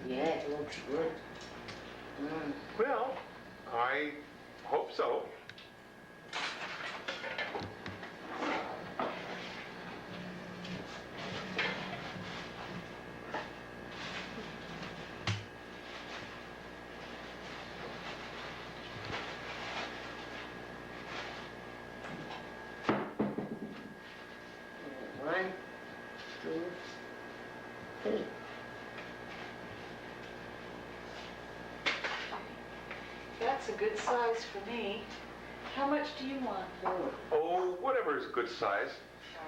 Yeah, it looks good. Mm. Well, I hope so. One, two, three. That's a good size for me. How much do you want? Oh, whatever is a good size.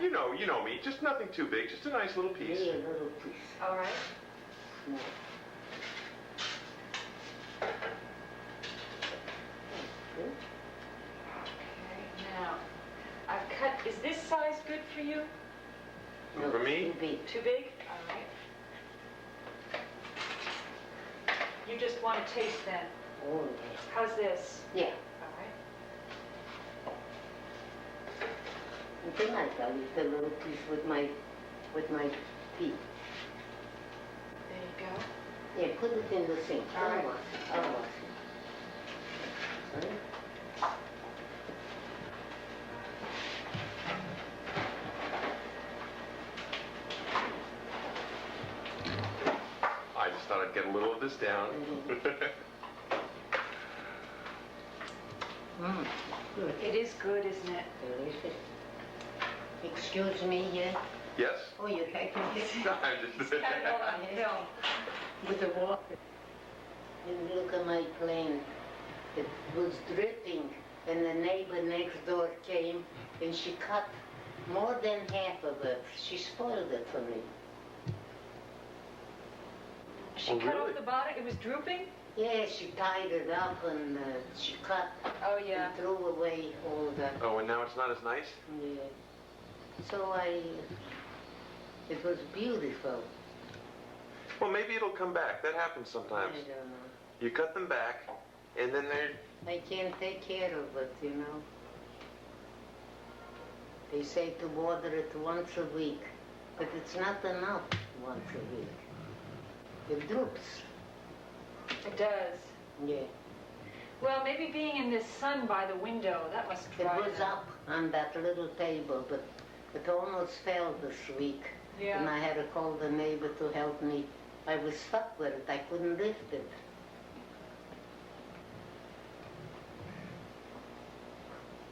You know me. Just nothing too big. Just a nice little piece. Yeah, a little piece. All right. Small. Okay, now, I've cut, is this size good for you? No, For me? Too big. Too big? All right. You just want to taste then. Oh, How's this? yeah. All right. I think I'll eat a little piece with my feet. There you go. Yeah, put it in the sink. All right. I'll wash it. Right? I just thought I'd get a little of this down. Good. It is good, isn't it? Delicious. Excuse me, yeah? Yes? Oh, you're taking this I'm just... Got it all on film. with the water. And look at my plane. It was dripping, and the neighbor next door came, and she cut more than half of it. She spoiled it for me. She Oh, cut really? off the bottom. It was drooping? Yeah, she tied it up, and she cut Oh, yeah. and threw away all the... Oh, and now it's not as nice? Yeah. So it was beautiful. Well, maybe it'll come back. That happens sometimes. I don't know. You cut them back, and then they're... I can't take care of it, you know. They say to water it once a week, but it's not enough once a week. It droops. It does. Yeah. Well, maybe being in this sun by the window, that must It dry was it up on that little table, but it almost fell this week. Yeah. And I had to call the neighbor to help me. I was stuck with it. I couldn't lift it.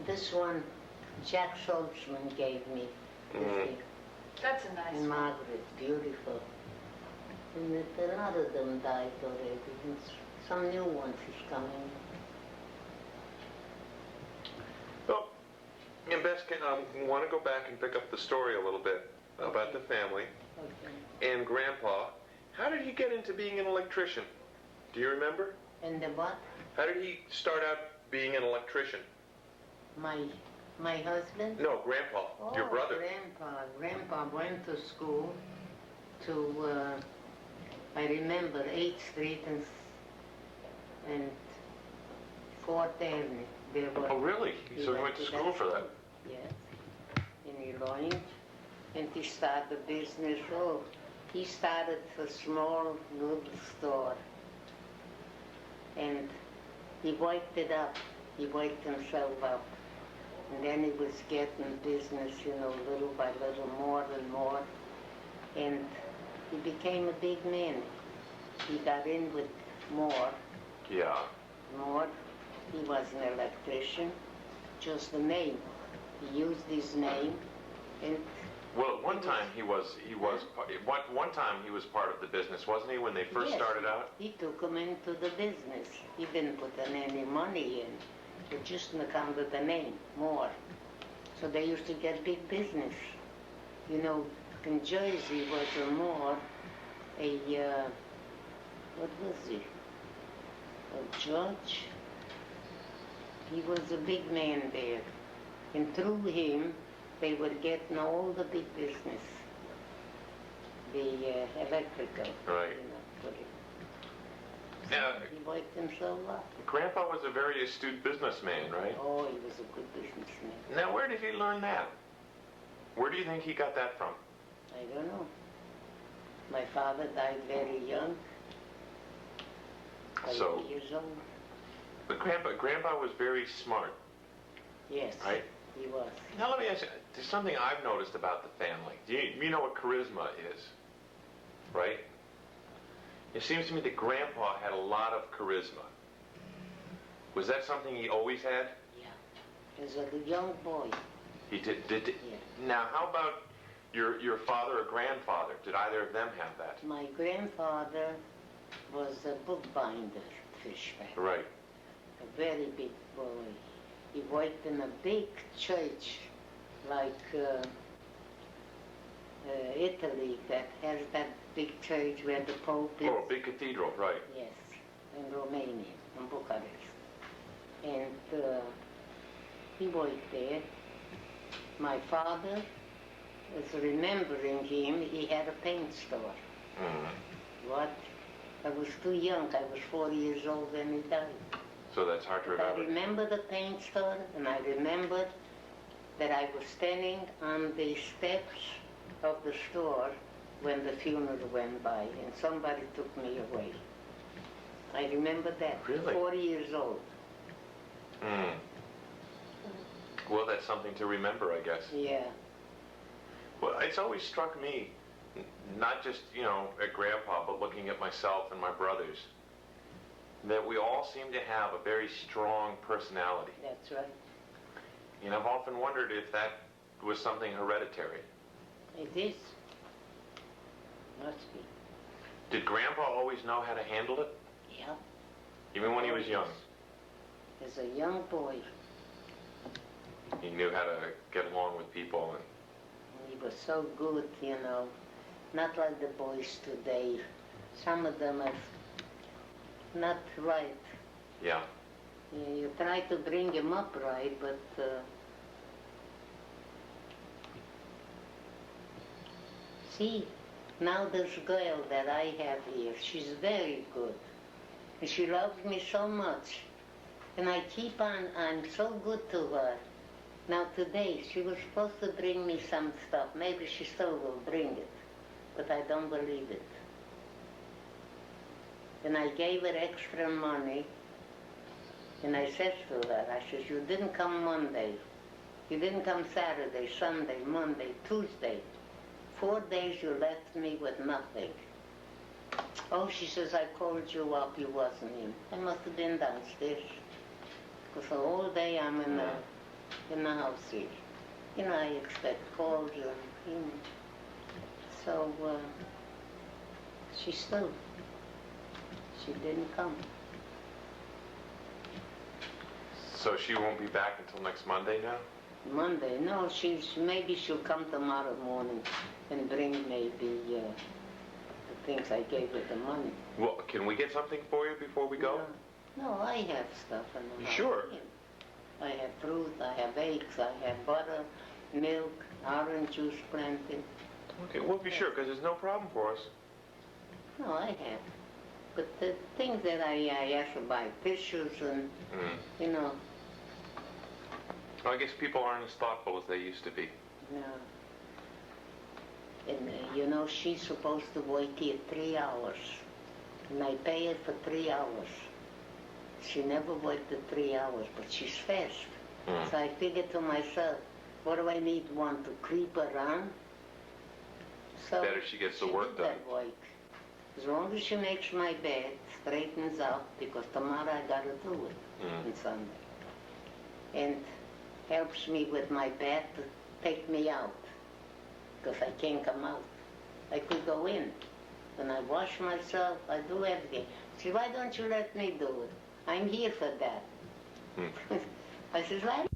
This one, Jack Schultzman gave me. This thing. That's a nice And one. Margaret, beautiful. And a lot of them died already. And some new ones is coming. Well, and Bess, want to go back and pick up the story a little bit about the family Okay. and Grandpa. How did he get into being an electrician? Do you remember? And the what? How did he start out being an electrician? My husband? No, Grandpa, your brother. Grandpa went to school to, I remember 8th Street and 4th Avenue. There was, Oh, really? So he went to school for that? yes, in Illinois. And he started a business. Oh, he started a small little store. And he worked it up. He worked himself up. And then he was getting business, you know, little by little, more and more. And he became a big man. He got in with Moore. Yeah. Moore, he was an electrician, just the name. He used his name, and Well, one time he was one time he was part of the business, wasn't he, when they first yes, started out? he took him into the business. He didn't put any money in. He just accounted the name, Moore. So they used to get big business. You know, in Jersey was a Moore, what was he? A judge? He was a big man there. And through him, they were getting all the big business. The electrical. Right. You know, for it. Yeah. He worked himself up. Grandpa was a very astute businessman, right? Oh, he was a good businessman. Now, where did he learn that? Where do you think he got that from? I don't know. My father died very young, So, 8 years old. but Grandpa was very smart, Yes, right? he was. Now let me ask you, there's something I've noticed about the family. You know what charisma is, right? It seems to me that Grandpa had a lot of charisma. Was that something he always had? Yeah. As a young boy. He did. Yeah. Now, how about your father or grandfather? Did either of them have that? My grandfather was a bookbinder, Fishback. Right. A very big boy. He worked in a big church like Italy that has that big church where the Pope is. Oh, a big cathedral, right. Yes, in Romania, in Bucharest. And he worked there. My father, as remembering him, he had a paint store. Mm-hmm. What? I was too young. I was 4 years old when he died. So that's hard to But I remember. remember the paint store, and I remembered that I was standing on the steps of the store when the funeral went by, and somebody took me away. I remember that. Really? 4 years old. Mm. Well, that's something to remember, I guess. Yeah. Well, it's always struck me, not just, at Grandpa, but looking at myself and my brothers, that we all seem to have a very strong personality. That's right. And I've often wondered if that was something hereditary. It is. Must be. Did Grandpa always know how to handle it, Yeah. even when he was young? As a young boy, He knew how to get along with people. And he was so good, Not like the boys today. Some of them are not right. yeah. You try to bring him up right, but see, now this girl that I have here, she's very good. And she loves me so much. And I keep on, I'm so good to her. Now today, she was supposed to bring me some stuff. Maybe she still will bring it, but I don't believe it. And I gave her extra money, and I said to her, I says, you didn't come Monday. You didn't come Saturday, Sunday, Monday, Tuesday. 4 days you left me with nothing. Oh, she says, I called you up, you wasn't in. I must have been downstairs. Because the whole day I'm in the house here. I expect calls and, So, she didn't come. So she won't be back until next Monday now? Monday, no, maybe she'll come tomorrow morning and bring me the things I gave her the money. Well, can we get something for you before we go? No, I have stuff in the house. Sure. I have fruit, I have eggs, I have butter, milk, orange juice plenty. Okay, we'll be sure, because there's no problem for us. No, I have. But the things that I have to buy, tissues and, Well, I guess people aren't as thoughtful as they used to be. No. And, she's supposed to work here 3 hours. And I pay her for 3 hours. She never worked the 3 hours, but she's fast. Mm. So I figured to myself, what do I need one to creep around? So Better she gets the work did done. that work. As long as she makes my bed, straightens out, because tomorrow I gotta do it on Sunday. And helps me with my bed to take me out, because I can't come out. I could go in. When I wash myself, I do everything. See, why don't you let me do it? I'm here for that. I says, why